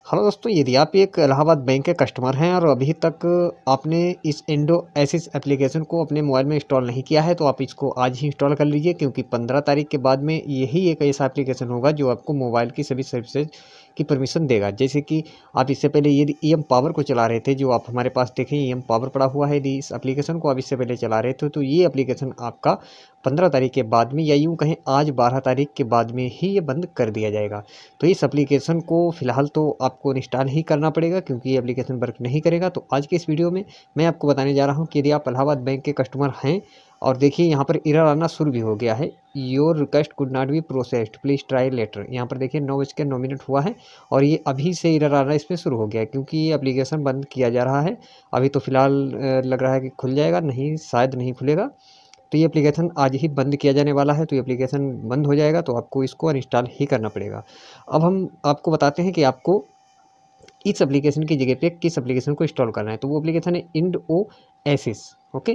Hello दोस्तों, यदि आप एक इलाहाबाद बैंक के कस्टमर हैं और अभी तक आपने इस इंडो एसिस एप्लीकेशन को अपने मोबाइल में इंस्टॉल नहीं किया है तो आप इसको आज ही इंस्टॉल कर लीजिए, क्योंकि 15 तारीख के बाद में यही एक ऐसा एप्लीकेशन होगा जो आपको मोबाइल की सभी सर्विसेज की परमिशन देगा। जैसे कि आप इससे पहले यदि ईएम पावर को चला रहे थे, जो आप हमारे पास देखें ईएम पावर पड़ा हुआ है, यदि इस एप्लीकेशन को आप इससे पहले चला रहे थे तो ये एप्लीकेशन आपका 15 तारीख के बाद में, या यूँ कहें आज 12 तारीख के बाद में ही ये बंद कर दिया जाएगा। तो इस एप्लीकेशन को फ़िलहाल तो आपको इंस्टॉल ही करना पड़ेगा, क्योंकि ये एप्लीकेशन वर्क नहीं करेगा। तो आज के इस वीडियो में मैं आपको बताने जा रहा हूँ कि यदि आप इलाहाबाद बैंक के कस्टमर हैं और देखिए यहाँ पर एरर आना शुरू भी हो गया है, your request could not be processed, please try later. यहाँ पर देखिए 9:09 हुआ है और ये अभी से एरर आना इसमें शुरू हो गया है, क्योंकि ये एप्लीकेशन बंद किया जा रहा है। अभी तो फ़िलहाल लग रहा है कि खुल जाएगा, नहीं शायद नहीं खुलेगा। तो ये एप्लीकेशन आज ही बंद किया जाने वाला है, तो ये एप्लीकेशन बंद हो जाएगा तो आपको इसको अनइंस्टॉल ही करना पड़ेगा। अब हम आपको बताते हैं कि आपको इस एप्लीकेशन की जगह पे किस एप्लीकेशन को इंस्टॉल करना है। तो वो एप्लीकेशन है इंडो एसिस। ओके,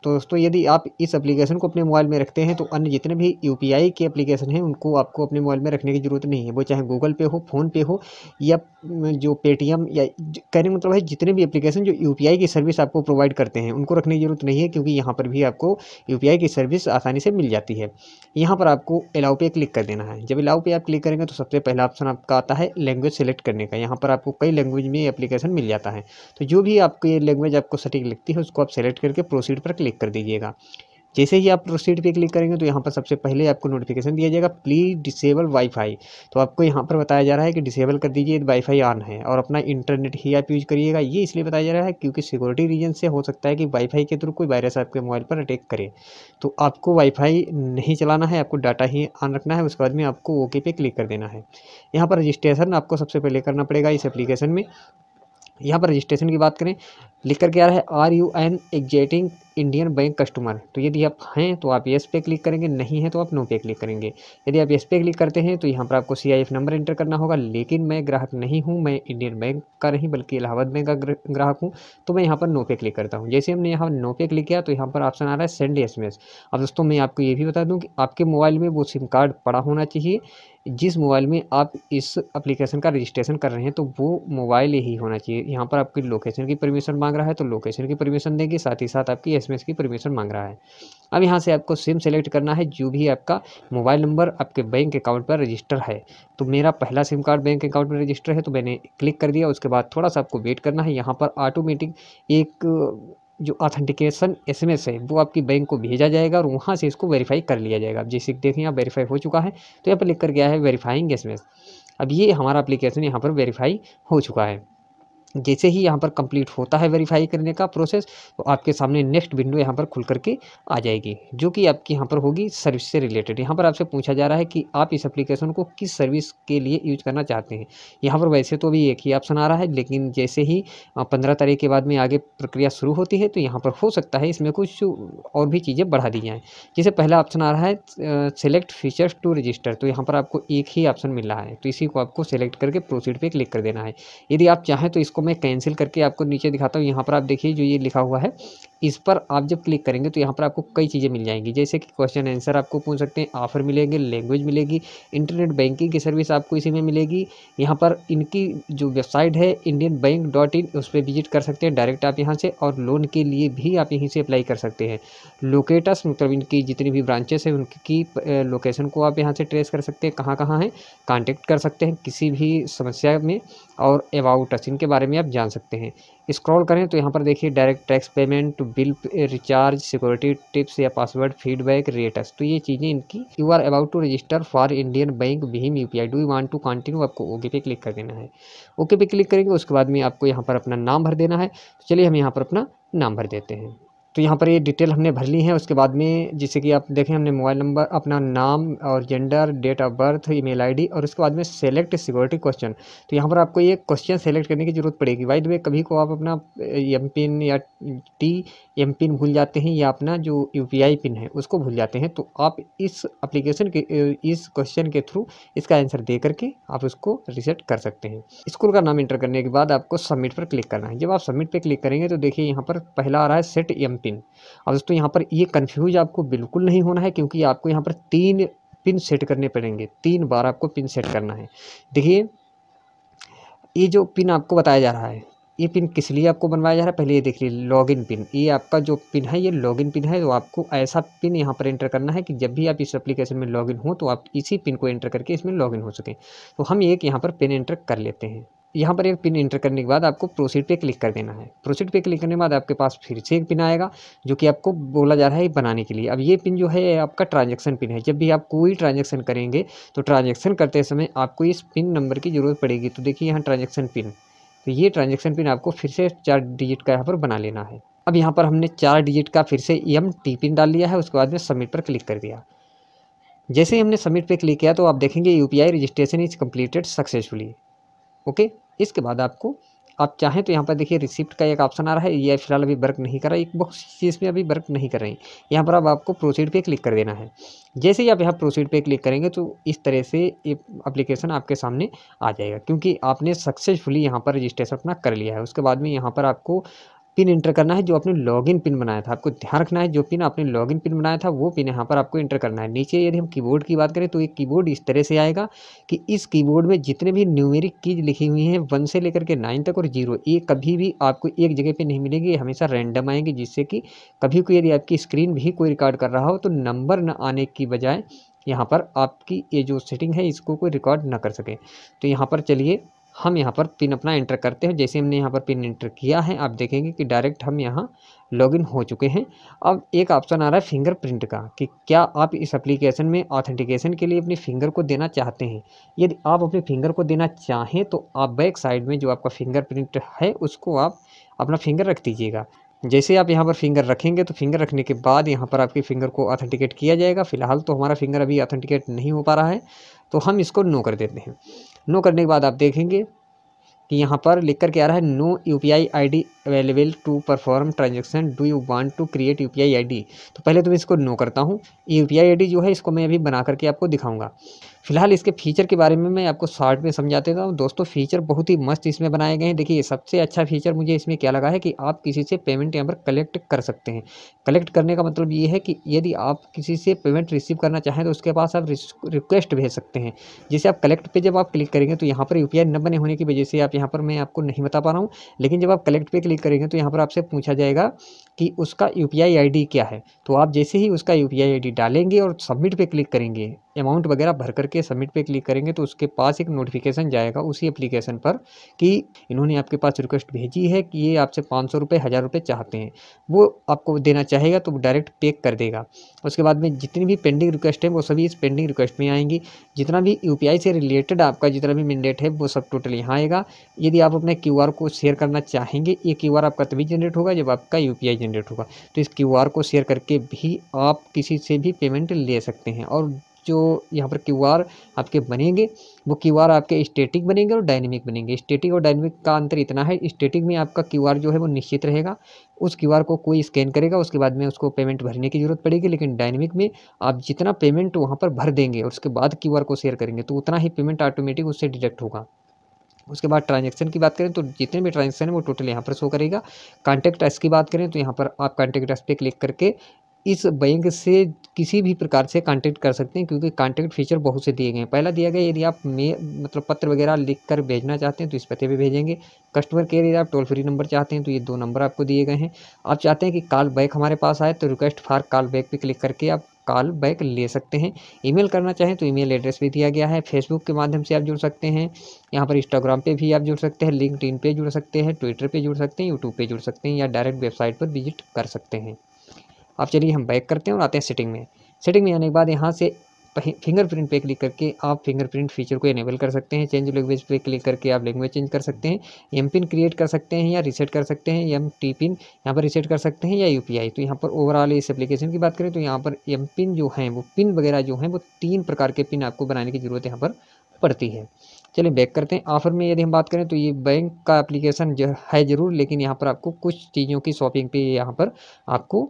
तो दोस्तों यदि आप इस एप्लीकेशन को अपने मोबाइल में रखते हैं तो अन्य जितने भी यूपीआई के एप्लीकेशन हैं उनको आपको अपने मोबाइल में रखने की ज़रूरत नहीं है। वो चाहे गूगल पे हो, फ़ोन पे हो, या जो पेटीएम, या कहने का मतलब है जितने भी एप्लीकेशन जो यूपीआई की सर्विस आपको प्रोवाइड करते हैं उनको रखने की ज़रूरत नहीं है, क्योंकि यहाँ पर भी आपको यूपीआई की सर्विस आसानी से मिल जाती है। यहाँ पर आपको अलाउ पे क्लिक कर देना है। जब अलाउ पे आप क्लिक करेंगे तो सबसे पहला ऑप्शन आपका आता है लैंग्वेज सेलेक्ट करने का। यहाँ पर आपको कई लैंग्वेज में एप्लीकेशन मिल जाता है, तो जो भी आपकी लैंग्वेज आपको सटीक लगती है उसको आप सेलेक्ट करके प्रोसीड पर क्लिक कर दीजिएगा। जैसे ही आप प्रोसीड पे क्लिक करेंगे तो यहाँ पर सबसे पहले आपको नोटिफिकेशन दिया जाएगा, प्लीज़ डिसेबल वाईफाई। तो आपको यहाँ पर बताया जा रहा है कि डिसेबल कर दीजिए, वाईफाई ऑन है और अपना इंटरनेट ही आप यूज करिएगा। ये इसलिए बताया जा रहा है क्योंकि सिक्योरिटी रीजन से हो सकता है कि वाईफाई के थ्रू कोई वायरस आपके मोबाइल पर अटैक करे। तो आपको वाईफाई नहीं चलाना है, आपको डाटा ही ऑन रखना है। उसके बाद में आपको ओके पे क्लिक कर देना है। यहाँ पर रजिस्ट्रेशन आपको सबसे पहले करना पड़ेगा इस एप्लीकेशन में। यहाँ पर रजिस्ट्रेशन की बात करें, लिख कर क्या रहा है, are you an existing Indian Bank customer. तो यदि आप हैं तो आप येस पे क्लिक करेंगे, नहीं है तो आप नो पे क्लिक करेंगे। यदि आप येस पे क्लिक करते हैं तो यहाँ पर आपको CIF नंबर एंटर करना होगा, लेकिन मैं ग्राहक नहीं हूँ, मैं इंडियन बैंक का नहीं बल्कि इलाहाबाद बैंक का ग्राहक हूँ, तो मैं यहाँ पर नो पे क्लिक करता हूँ। जैसे हमने यहाँ नो पे क्लिक किया तो यहाँ पर ऑप्शन आ रहा है सेंड SMS। अब दोस्तों मैं आपको ये भी बता दूँ कि आपके मोबाइल में वो सिम कार्ड पड़ा होना चाहिए जिस मोबाइल में आप इस एप्लीकेशन का रजिस्ट्रेशन कर रहे हैं, तो वो मोबाइल ही होना चाहिए। यहाँ पर आपकी लोकेशन की परमिशन मांग रहा है तो लोकेशन की परमिशन देंगे, साथ ही साथ आपकी SMS की परमिशन मांग रहा है। अब यहाँ से आपको सिम सेलेक्ट करना है जो भी आपका मोबाइल नंबर आपके बैंक अकाउंट पर रजिस्टर है। तो मेरा पहला सिम कार्ड बैंक अकाउंट में रजिस्टर है तो मैंने क्लिक कर दिया। उसके बाद थोड़ा सा आपको वेट करना है। यहाँ पर ऑटोमेटिक एक जो ऑथेंटिकेशन SMS है वो आपकी बैंक को भेजा जाएगा और वहाँ से इसको वेरीफाई कर लिया जाएगा। अब जैसे देखें यहाँ वेरीफाई हो चुका है, तो यहाँ पर लिख कर गया है वेरीफाइंग SMS। अब ये हमारा एप्लीकेशन यहाँ पर वेरीफाई हो चुका है। जैसे ही यहाँ पर कंप्लीट होता है वेरीफाई करने का प्रोसेस, तो आपके सामने नेक्स्ट विंडो यहाँ पर खुल करके आ जाएगी, जो कि आपकी यहाँ पर होगी सर्विस से रिलेटेड। यहाँ पर आपसे पूछा जा रहा है कि आप इस एप्लीकेशन को किस सर्विस के लिए यूज करना चाहते हैं। यहाँ पर वैसे तो अभी एक ही ऑप्शन आ रहा है, लेकिन जैसे ही 15 तारीख के बाद में आगे प्रक्रिया शुरू होती है तो यहाँ पर हो सकता है इसमें कुछ और भी चीज़ें बढ़ा दी जाएँ। जैसे पहला ऑप्शन आ रहा है सेलेक्ट फीचर्स टू रजिस्टर, तो यहाँ पर आपको एक ही ऑप्शन मिल रहा है, तो इसी को आपको सेलेक्ट करके प्रोसीड पे क्लिक कर देना है। यदि आप चाहें तो इसको मैं कैंसिल करके आपको नीचे दिखाता हूँ। यहाँ पर आप देखिए जो ये लिखा हुआ है, इस पर आप जब क्लिक करेंगे तो यहाँ पर आपको कई चीज़ें मिल जाएंगी, जैसे कि क्वेश्चन आंसर आपको पूछ सकते हैं, ऑफर मिलेंगे, लैंग्वेज मिलेगी, इंटरनेट बैंकिंग की सर्विस आपको इसी में मिलेगी। यहाँ पर इनकी जो वेबसाइट है indianbank.in, उस पर विजिट कर सकते हैं डायरेक्ट आप यहाँ से, और लोन के लिए भी आप यहीं से अप्लाई कर सकते हैं। लोकेटस मतलब इनकी जितनी भी ब्रांचेस हैं उनकी लोकेशन को आप यहाँ से ट्रेस कर सकते हैं, कहाँ कहाँ हैं, कॉन्टेक्ट कर सकते हैं किसी भी समस्या में, और अबाउट अस इनके बारे में आप जान सकते हैं। स्क्रॉल करें तो यहाँ पर देखिए direct tax payment, bill recharge, security tips या पासवर्ड, फीडबैक, रेटस, तो ये चीज़ें इनकी। You are about to register for Indian Bank भीम UPI, do you want to continue, आपको ओके पे क्लिक कर देना है। ओके पे क्लिक करेंगे उसके बाद में आपको यहाँ पर अपना नाम भर देना है। तो चलिए हम यहाँ पर अपना नाम भर देते हैं। तो यहाँ पर ये डिटेल हमने भर ली है। उसके बाद में जैसे कि आप देखें हमने मोबाइल नंबर, अपना नाम और gender, date of birth, email ID, और उसके बाद में सेलेक्ट सिक्योरिटी क्वेश्चन। तो यहाँ पर आपको ये क्वेश्चन सेलेक्ट करने की ज़रूरत पड़ेगी। बाय द वे कभी को आप अपना MPIN या MPIN भूल जाते हैं, या अपना जो UPI पिन है उसको भूल जाते हैं, तो आप इस एप्लीकेशन के इस क्वेश्चन के थ्रू इसका आंसर दे करके आप उसको रिसेट कर सकते हैं। स्कूल का नाम एंटर करने के बाद आपको सबमिट पर क्लिक करना है। जब आप सबमिट पे क्लिक करेंगे तो देखिए यहाँ पर पहला आ रहा है सेट MPIN। अब दोस्तों यहाँ पर ये कन्फ्यूज आपको बिल्कुल नहीं होना है, क्योंकि आपको यहाँ पर 3 पिन सेट करने पड़ेंगे, 3 बार आपको पिन सेट करना है। देखिए ये जो पिन आपको बताया जा रहा है, ये पिन किस लिए आपको बनवाया जा रहा है, पहले ये देख लीजिए। लॉगिन पिन, ये आपका जो पिन है ये लॉगिन पिन है। तो आपको ऐसा पिन यहाँ पर एंटर करना है कि जब भी आप इस एप्लीकेशन में लॉगिन हो तो आप इसी पिन को एंटर करके इसमें लॉगिन हो सकें। तो हम एक यहाँ पर पिन एंटर कर लेते हैं। यहाँ पर एक पिन एंटर करने के बाद आपको प्रोसीड पे क्लिक कर देना है। प्रोसीड पे क्लिक करने के बाद आपके पास फिर से एक पिन आएगा जो कि आपको बोला जा रहा है बनाने के लिए। अब ये पिन जो है आपका ट्रांजैक्शन पिन है। जब भी आप कोई ट्रांजैक्शन करेंगे तो ट्रांजैक्शन करते समय आपको इस पिन नंबर की ज़रूरत पड़ेगी। तो देखिए यहाँ ट्रांजैक्शन पिन, तो ये ट्रांजैक्शन पिन आपको फिर से 4 डिजिट का यहाँ पर बना लेना है। अब यहाँ पर हमने 4 डिजिट का फिर से MT पिन डाल लिया है। उसके बाद में सबमिट पर क्लिक कर दिया। जैसे ही हमने सबमिट पे क्लिक किया तो आप देखेंगे UPI registration is completed successfully. Okay, इसके बाद आपको आप चाहें तो यहाँ पर देखिए रिसिप्ट का एक ऑप्शन आ रहा है, ये फिलहाल अभी वर्क नहीं कर रहा है, एक बॉक्स चीज़ में अभी वर्क नहीं कर रही। यहाँ पर अब आपको प्रोसीड पे क्लिक कर देना है। जैसे ही आप यहाँ प्रोसीड पे क्लिक करेंगे तो इस तरह से ये एप्लीकेशन आपके सामने आ जाएगा, क्योंकि आपने सक्सेसफुली यहाँ पर रजिस्ट्रेशन अपना कर लिया है। उसके बाद में यहाँ पर आपको पिन एंटर करना है जो आपने लॉगिन पिन बनाया था। आपको ध्यान रखना है जो पिन आपने लॉगिन पिन बनाया था वो पिन यहाँ पर आपको एंटर करना है। नीचे यदि हम कीबोर्ड की बात करें तो एक कीबोर्ड इस तरह से आएगा कि इस कीबोर्ड में जितने भी न्यूमेरिक कीज लिखी हुई हैं 1 से लेकर के 9 तक और 0, ये कभी भी आपको एक जगह पे नहीं मिलेगी, ये हमेशा रैंडम आएंगे, जिससे कि कभी कोई यदि आपकी स्क्रीन भी कोई रिकॉर्ड कर रहा हो तो नंबर न आने की बजाय यहाँ पर आपकी ये जो सेटिंग है इसको कोई रिकॉर्ड ना कर सके। तो यहाँ पर चलिए हम यहाँ पर पिन अपना एंटर करते हैं। जैसे हमने यहाँ पर पिन एंटर किया है आप देखेंगे कि डायरेक्ट हम यहाँ लॉगिन हो चुके हैं। अब एक ऑप्शन आ रहा है फिंगरप्रिंट का कि क्या आप इस एप्लीकेशन में ऑथेंटिकेशन के लिए अपनी फिंगर को देना चाहते हैं। यदि आप अपने फिंगर को देना चाहें तो आप बैक साइड में जो आपका फिंगरप्रिंट है उसको आप अपना फिंगर रख दीजिएगा। जैसे आप यहाँ पर फिंगर रखेंगे तो फिंगर रखने के बाद यहाँ पर आपकी फिंगर को ऑथेंटिकेट किया जाएगा। फिलहाल तो हमारा फिंगर अभी ऑथेंटिकेट नहीं हो पा रहा है तो हम इसको नो कर देते हैं। नो करने के बाद आप देखेंगे कि यहाँ पर लिख कर के आ रहा है no UPI ID available to perform transaction, do you want to create UPI ID। तो पहले तो मैं इसको नो करता हूँ। UPI ID जो है इसको मैं अभी बना करके आपको दिखाऊंगा। फिलहाल इसके फीचर के बारे में मैं आपको शॉर्ट में समझा देता हूँ। दोस्तों फीचर बहुत ही मस्त इसमें बनाए गए हैं। देखिए सबसे अच्छा फीचर मुझे इसमें क्या लगा है कि आप किसी से पेमेंट यहाँ पर कलेक्ट कर सकते हैं। कलेक्ट करने का मतलब ये है कि यदि आप किसी से पेमेंट रिसीव करना चाहें तो उसके पास आप रिक्वेस्ट भेज सकते हैं। जैसे आप कलेक्ट पे जब आप क्लिक करेंगे तो यहाँ पर UPI न बने होने की वजह से आप यहाँ पर मैं आपको नहीं बता पा रहा हूँ, लेकिन जब आप कलेक्ट पे क्लिक करेंगे तो यहाँ पर आपसे पूछा जाएगा कि उसका UPI ID क्या है। तो आप जैसे ही उसका UPI ID डालेंगे और सबमिट पे क्लिक करेंगे, अमाउंट वगैरह भर करके सबमिट पे क्लिक करेंगे तो उसके पास एक नोटिफिकेशन जाएगा उसी एप्लीकेशन पर कि इन्होंने आपके पास रिक्वेस्ट भेजी है कि ये आपसे 500 रुपये 1000 रुपये चाहते हैं। वो आपको देना चाहेगा तो डायरेक्ट पे कर देगा। उसके बाद में जितनी भी पेंडिंग रिक्वेस्ट है वो सभी इस पेंडिंग रिक्वेस्ट में आएंगी। जितना भी UPI से रिलेटेड आपका जितना भी मैंडेट है वो सब टोटल यहाँ आएगा। यदि आप अपने QR को शेयर करना चाहेंगे, ये QR आपका तभी जनरेट होगा जब आपका UPI जनरेट होगा। तो इस QR को शेयर करके भी आप किसी से भी पेमेंट ले सकते हैं। और जो यहाँ पर QR आपके बनेंगे वो QR आपके स्टैटिक बनेंगे और डायनेमिक बनेंगे। स्टैटिक और डायनेमिक का अंतर इतना है, स्टैटिक में आपका QR जो है वो निश्चित रहेगा, उस QR को कोई स्कैन करेगा उसके बाद में उसको पेमेंट भरने की ज़रूरत पड़ेगी। लेकिन डायनेमिक में आप जितना पेमेंट वहाँ पर भर देंगे और उसके बाद QR को शेयर करेंगे तो उतना ही पेमेंट ऑटोमेटिक उससे डिडक्ट होगा। उसके बाद ट्रांजैक्शन की बात करें तो जितने भी ट्रांजैक्शन है वो टोटल यहाँ पर शो करेगा। कॉन्टैक्ट अस की बात करें तो यहाँ पर आप कॉन्टैक्ट अस पे क्लिक करके इस बैंक से किसी भी प्रकार से कांटेक्ट कर सकते हैं, क्योंकि कांटेक्ट फीचर बहुत से दिए गए हैं। पहला दिया गया यदि आप मतलब पत्र वगैरह लिख कर भेजना चाहते हैं तो इस पते पे भेजेंगे। कस्टमर केयर यदि आप टोल फ्री नंबर चाहते हैं तो ये 2 नंबर आपको दिए गए हैं। आप चाहते हैं कि कॉल बैक हमारे पास आए तो रिक्वेस्ट फॉर कॉल बैक पे क्लिक करके आप कॉल बैक ले सकते हैं। ईमेल करना चाहें तो ईमेल एड्रेस भी दिया गया है। फेसबुक के माध्यम से आप जुड़ सकते हैं, यहाँ पर इंस्टाग्राम पे भी आप जुड़ सकते हैं, लिंक्डइन पे जुड़ सकते हैं, ट्विटर पे जुड़ सकते हैं, यूट्यूब पे जुड़ सकते हैं या डायरेक्ट वेबसाइट पर विजिट कर सकते हैं। अब चलिए हम बैक करते हैं और आते हैं सेटिंग में। सेटिंग में आने के बाद यहाँ से फिंगरप्रिंट पे क्लिक करके आप फिंगरप्रिंट फीचर को इनेबल कर सकते हैं। चेंज लैंग्वेज पे क्लिक करके आप लैंग्वेज चेंज कर सकते हैं। एम पिन क्रिएट कर सकते हैं या रीसेट कर सकते हैं। MT पिन यहाँ पर रीसेट कर सकते हैं या UPI। तो यहाँ पर ओवरऑल इस एप्लीकेशन की बात करें तो यहाँ पर एम पिन जो हैं वो पिन वगैरह जो हैं वो 3 प्रकार के पिन आपको बनाने की ज़रूरत यहाँ पर पड़ती है। चलिए बैक करते हैं। ऑफ़र में यदि हम बात करें तो ये बैंक का एप्लीकेशन जो है ज़रूर, लेकिन यहाँ पर आपको कुछ चीज़ों की शॉपिंग पे यहाँ पर आपको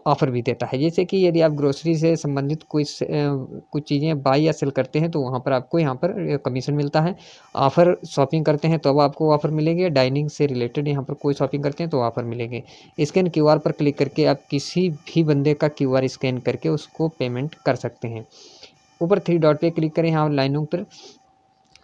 ऑफ़र भी देता है। जैसे कि यदि आप ग्रोसरी से संबंधित कुछ चीज़ें बाय या सेल करते हैं तो वहाँ पर आपको यहाँ पर कमीशन मिलता है। ऑफ़र शॉपिंग करते हैं तो अब आपको ऑफ़र मिलेंगे। डाइनिंग से रिलेटेड यहाँ पर कोई शॉपिंग करते हैं तो ऑफ़र मिलेंगे। स्कैन QR पर क्लिक करके आप किसी भी बंदे का QR स्कैन करके उसको पेमेंट कर सकते हैं। ऊपर 3 डॉट पे क्लिक करें यहाँ लाइनों पर,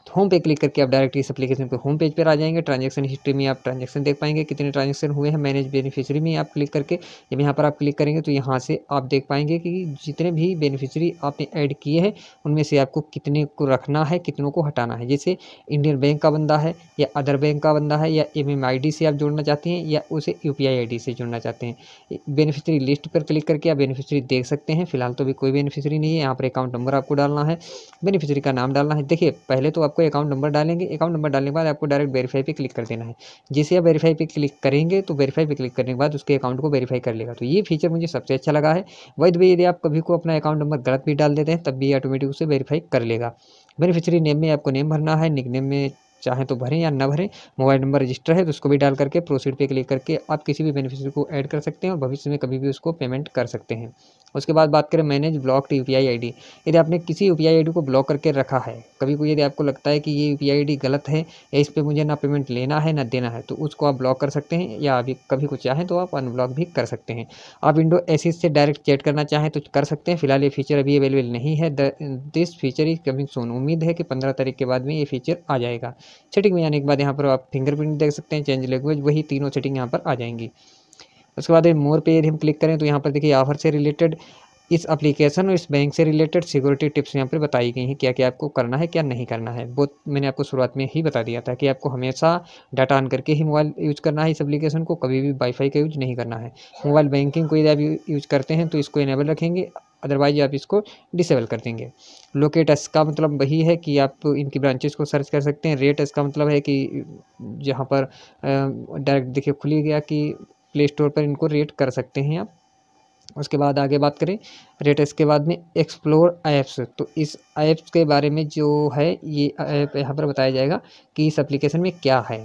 होम पे क्लिक करके आप डायरेक्ट इस एप्लीकेशन पे होम पेज पर आ जाएंगे। ट्रांजैक्शन हिस्ट्री में आप ट्रांजैक्शन देख पाएंगे, कितने ट्रांजैक्शन हुए हैं। मैनेज बेनिफिशियरी में आप क्लिक करके जब यहाँ पर आप क्लिक करेंगे तो यहाँ से आप देख पाएंगे कि जितने भी बेनिफिशियरी आपने ऐड किए हैं उनमें से आपको कितने को रखना है, कितनों को हटाना है। जैसे इंडियन बैंक का बंदा है या अदर बैंक का बंदा है या MMID से आप जोड़ना चाहते हैं या उसे UPI ID से जोड़ना चाहते हैं। बेनिफिशियरी लिस्ट पर क्लिक करके आप बेनिफिशियरी देख सकते हैं। फिलहाल तो भी कोई बेनिफिशियरी नहीं है। यहाँ पर अकाउंट नंबर आपको डालना है, बेनिफिशियरी का नाम डालना है। देखिए पहले तो आपको अकाउंट नंबर डालेंगे, अकाउंट नंबर डालने के बाद आपको डायरेक्ट वेरीफाई पे क्लिक कर देना है। जैसे आप वेरीफाई पे क्लिक करेंगे तो वेरीफाई पे क्लिक करने के बाद उसके अकाउंट को वेरीफाई कर लेगा। तो ये फीचर मुझे सबसे अच्छा लगा है। वही तो यदि आप कभी को अपना अकाउंट नंबर गलत भी डाल देते हैं तब भी ऑटोमेटिक उसे वेरीफाई कर लेगा। बेनिफिशियरी नेम में आपको नेम भरना है, निक नेम में चाहे तो भरें या ना भरें। मोबाइल नंबर रजिस्टर है तो उसको भी डाल करके प्रोसीड पे क्लिक करके आप किसी भी बेनिफिशियरी को ऐड कर सकते हैं और भविष्य में कभी भी उसको पेमेंट कर सकते हैं। उसके बाद बात करें मैनेज ब्लॉक्ड UPI ID। यदि आपने किसी UPI ID को ब्लॉक करके रखा है, कभी कोई यदि आपको लगता है कि ये UPI ID गलत है या इस पर मुझे ना पेमेंट लेना है ना देना है, तो उसको आप ब्लॉक कर सकते हैं या अभी कभी कुछ चाहें तो आप अनब्लॉक भी कर सकते हैं। आप विंडो एसिस से डायरेक्ट चैट करना चाहें तो कर सकते हैं। फिलहाल ये फीचर अभी अवेलेबल नहीं है। This feature is coming soon. उम्मीद है कि 15 तारीख के बाद में ये फीचर आ जाएगा। सेटिंग में आने के बाद यहाँ पर आप फिंगरप्रिंट देख सकते हैं, चेंज लैंग्वेज, वही तीनों सेटिंग यहाँ पर आ जाएंगी। उसके बाद मोर पे यदि हम क्लिक करें तो यहाँ पर देखिए ऑफर से रिलेटेड, इस एप्लीकेशन और इस बैंक से रिलेटेड सिक्योरिटी टिप्स यहाँ पर बताई गई हैं, क्या क्या आपको करना है क्या नहीं करना है। वो मैंने आपको शुरुआत में ही बता दिया था कि आपको हमेशा डाटा ऑन करके ही मोबाइल यूज करना है। इस एप्लीकेशन को कभी भी वाईफाई का यूज नहीं करना है। मोबाइल बैंकिंग को यदि आप यूज करते हैं तो इसको इनेबल रखेंगे, अदरवाइज आप इसको डिसेबल कर देंगे। लोकेट एस का मतलब वही है कि आप इनकी ब्रांचेस को सर्च कर सकते हैं। रेट एस का मतलब है कि जहाँ पर डायरेक्ट देखिए खुल ही गया कि प्ले स्टोर पर इनको रेट कर सकते हैं आप। उसके बाद आगे बात करें रेट एस के बाद में एक्सप्लोर ऐप्स, तो इस ऐप्स के बारे में जो है ये ऐप यहाँ पर बताया जाएगा कि इस एप्लीकेशन में क्या है।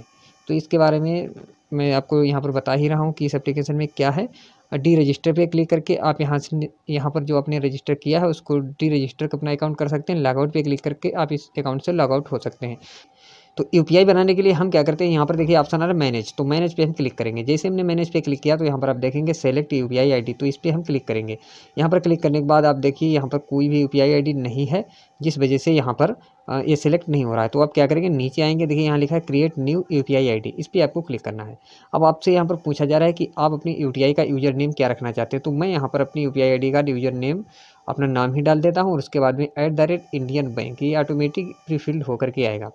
तो इसके बारे में मैं आपको यहाँ पर बता ही रहा हूँ कि इस एप्लीकेशन में क्या है। डी रजिस्टर पे क्लिक करके आप यहाँ पर जो आपने रजिस्टर किया है उसको डी रजिस्टर अपना अकाउंट कर सकते हैं। लॉगआउट पे क्लिक करके आप इस अकाउंट से लॉगआउट हो सकते हैं। तो UPI बनाने के लिए हम क्या करते हैं, यहाँ पर देखिए ऑप्शन आ रहा है मैनेज, तो मैनेज पे हम क्लिक करेंगे। जैसे हमने मैनेज पे क्लिक किया तो यहाँ पर आप देखेंगे सेलेक्ट UPI ID, तो इस पर हम क्लिक करेंगे। यहाँ पर क्लिक करने के बाद आप देखिए यहाँ पर कोई भी UPI ID नहीं है, जिस वजह से यहाँ पर ये सिलेक्ट नहीं हो रहा है। तो आप क्या करेंगे, नीचे आएंगे, देखिए यहाँ लिखा है क्रिएट न्यू UPI ID, इस पर आपको क्लिक करना है। अब आपसे यहाँ पर पूछा जा रहा है कि आप अपनी UPI का यूजर नेम क्या रखना चाहते हैं। तो मैं यहाँ पर अपनी UPI ID का यूजर नेम अपना नाम ही डाल देता हूँ और उसके बाद में @इंडियन बैंक, ये ऑटोमेटिक प्रीफिल्ड होकर के आएगा।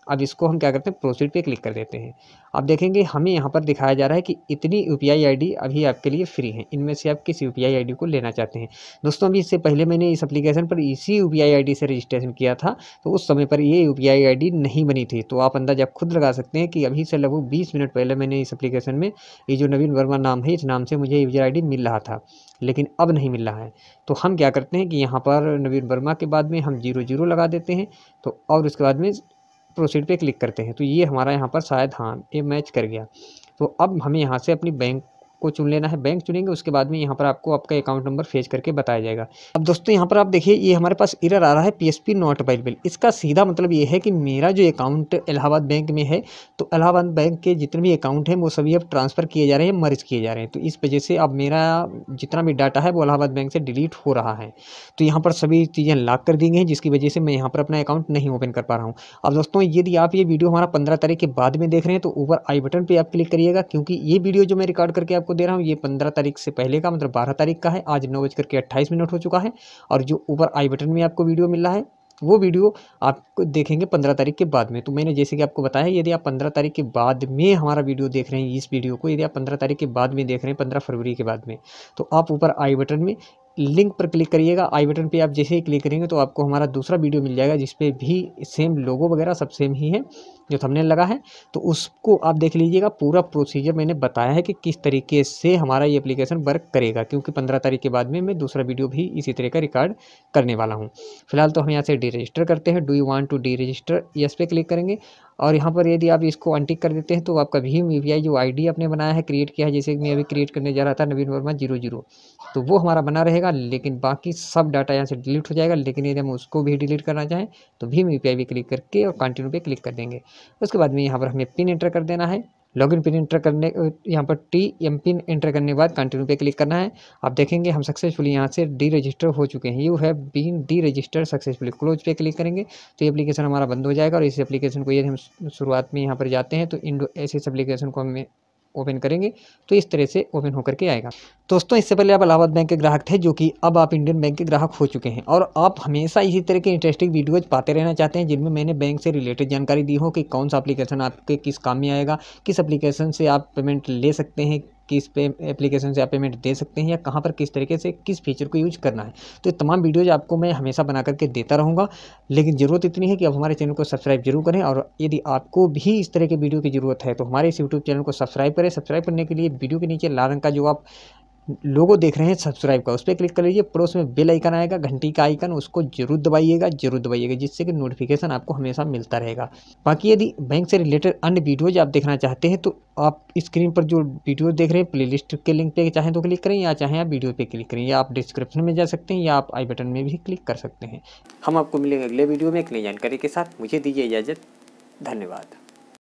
अब इसको हम क्या करते हैं, प्रोसीड पे क्लिक कर देते हैं। आप देखेंगे हमें यहाँ पर दिखाया जा रहा है कि इतनी UPI ID अभी आपके लिए फ्री है, इनमें से आप किस UPI ID को लेना चाहते हैं। दोस्तों अभी इससे पहले मैंने इस एप्लीकेशन पर इसी UPI ID से रजिस्ट्रेशन किया था, तो उस समय पर ये UPI ID नहीं बनी थी। तो आप अंदाजा खुद लगा सकते हैं कि अभी से लगभग 20 मिनट पहले मैंने इस एप्लीकेशन में ये जो नवीन वर्मा नाम है, इस नाम से मुझे यूजर ID मिल रहा था, लेकिन अब नहीं मिल रहा है। तो हम क्या करते हैं कि यहाँ पर नवीन वर्मा के बाद में हम 00 लगा देते हैं, तो और उसके बाद में प्रोसीड पे क्लिक करते हैं। तो ये हमारा यहाँ पर शायद हाँ ये मैच कर गया। तो अब हमें यहाँ से अपनी बैंक को चुन लेना है। बैंक चुनेंगे उसके बाद में यहाँ पर आपको आपका अकाउंट नंबर फेच करके बताया जाएगा। अब दोस्तों यहाँ पर आप देखिए ये हमारे पास एरर आ रहा है PSP नॉट अवेलेबल। इसका सीधा मतलब ये है कि मेरा जो अकाउंट इलाहाबाद बैंक में है, तो इलाहाबाद बैंक के जितने भी अकाउंट हैं वो सभी अब ट्रांसफ़र किए जा रहे हैं, मर्ज किए जा रहे हैं। तो इस वजह से अब मेरा जितना भी डाटा है वो इलाहाबाद बैंक से डिलीट हो रहा है। तो यहाँ पर सभी चीज़ें लॉक कर दी गई हैं, जिसकी वजह से मैं यहाँ पर अपना अकाउंट नहीं ओपन कर पा रहा हूँ। अब दोस्तों यदि आप ये वीडियो हमारा 15 तारीख के बाद में देख रहे हैं तो ऊपर आई बटन पर आप क्लिक करिएगा, क्योंकि ये वीडियो जो मैं रिकॉर्ड करके आपको दे रहा हूँ ये 15 तारीख से पहले का मतलब 12 तारीख का है। आज 9:28 हो चुका है और जो ऊपर आई बटन में आपको वीडियो मिल रहा है वो वीडियो आपको देखेंगे 15 तारीख के बाद में। तो मैंने जैसे कि आपको बताया, यदि आप 15 तारीख के बाद में हमारा वीडियो देख रहे हैं, इस वीडियो को यदि आप 15 तारीख के बाद में देख रहे हैं, 15 फरवरी के बाद में, तो आप ऊपर आई बटन में लिंक पर क्लिक करिएगा। आई बटन पे आप जैसे ही क्लिक करेंगे तो आपको हमारा दूसरा वीडियो मिल जाएगा, जिस पे भी सेम लोगो वगैरह सब सेम ही है, जो थंबनेल लगा है, तो उसको आप देख लीजिएगा। पूरा प्रोसीजर मैंने बताया है कि किस तरीके से हमारा ये एप्लीकेशन वर्क करेगा, क्योंकि 15 तारीख के बाद में मैं दूसरा वीडियो भी इसी तरह का रिकॉर्ड करने वाला हूँ। फिलहाल तो हम यहाँ से डी रजिस्टर करते हैं। Do you want to deregister, yes पे क्लिक करेंगे और यहाँ पर यदि आप इसको अनटिक कर देते हैं तो आपका भीम UPI जो ID आपने बनाया है, क्रिएट किया है, जैसे मैं अभी क्रिएट करने जा रहा था नवीन वर्मा 00, तो वो हमारा बना रहेगा, लेकिन बाकी सब डाटा यहाँ से डिलीट हो जाएगा। लेकिन यदि हम उसको भी डिलीट करना चाहें तो भीम UPI भी क्लिक करके और कंटिन्यू पे क्लिक कर देंगे। उसके बाद में यहाँ पर हमें पिन एंटर कर देना है लॉगिन पिन एंटर करने यहाँ पर TM पिन एंटर करने के बाद कंटिन्यू पे क्लिक करना है। आप देखेंगे हम सक्सेसफुली यहाँ से डी रजिस्टर हो चुके हैं। You have been deregister successfully. Close पे क्लिक करेंगे तो ये एप्लीकेशन हमारा बंद हो जाएगा। और इस एप्लीकेशन को यदि हम शुरुआत में यहाँ पर जाते हैं तो इंडो एसिस एप्लीकेशन को हमें ओपन करेंगे तो इस तरह से ओपन होकर के आएगा। दोस्तों, इससे पहले आप इलाहाबाद बैंक के ग्राहक थे, जो कि अब आप इंडियन बैंक के ग्राहक हो चुके हैं और आप हमेशा इसी तरह के इंटरेस्टिंग वीडियोज पाते रहना चाहते हैं जिनमें मैंने बैंक से रिलेटेड जानकारी दी हो कि कौन सा एप्लीकेशन आपके किस काम में आएगा, किस एप्लीकेशन से आप पेमेंट ले सकते हैं, किस पे एप्लीकेशन से आप पेमेंट दे सकते हैं या कहाँ पर किस तरीके से किस फीचर को यूज करना है। तो ये तमाम वीडियोज आपको मैं हमेशा बना करके देता रहूँगा, लेकिन ज़रूरत इतनी है कि आप हमारे चैनल को सब्सक्राइब जरूर करें। और यदि आपको भी इस तरह के वीडियो की ज़रूरत है तो हमारे इस यूट्यूब चैनल को सब्सक्राइब करें। सब्सक्राइब करने के लिए वीडियो के नीचे लाल रंग का जो आप लोगो देख रहे हैं सब्सक्राइब का, उस पर क्लिक कर लीजिए। पड़ोस में बेल आइकन आएगा, घंटी का आइकन, उसको जरूर दबाइएगा जिससे कि नोटिफिकेशन आपको हमेशा मिलता रहेगा। बाकी यदि बैंक से रिलेटेड अन्य वीडियोज आप देखना चाहते हैं तो आप स्क्रीन पर जो वीडियो देख रहे हैं प्लेलिस्ट के लिंक पे चाहें तो क्लिक करें या चाहें आप वीडियो पे क्लिक करें, या आप डिस्क्रिप्शन में जा सकते हैं या आप आई बटन में भी क्लिक कर सकते हैं। हम आपको मिलेंगे अगले वीडियो में एक नई जानकारी के साथ। मुझे दीजिए इजाज़त। धन्यवाद।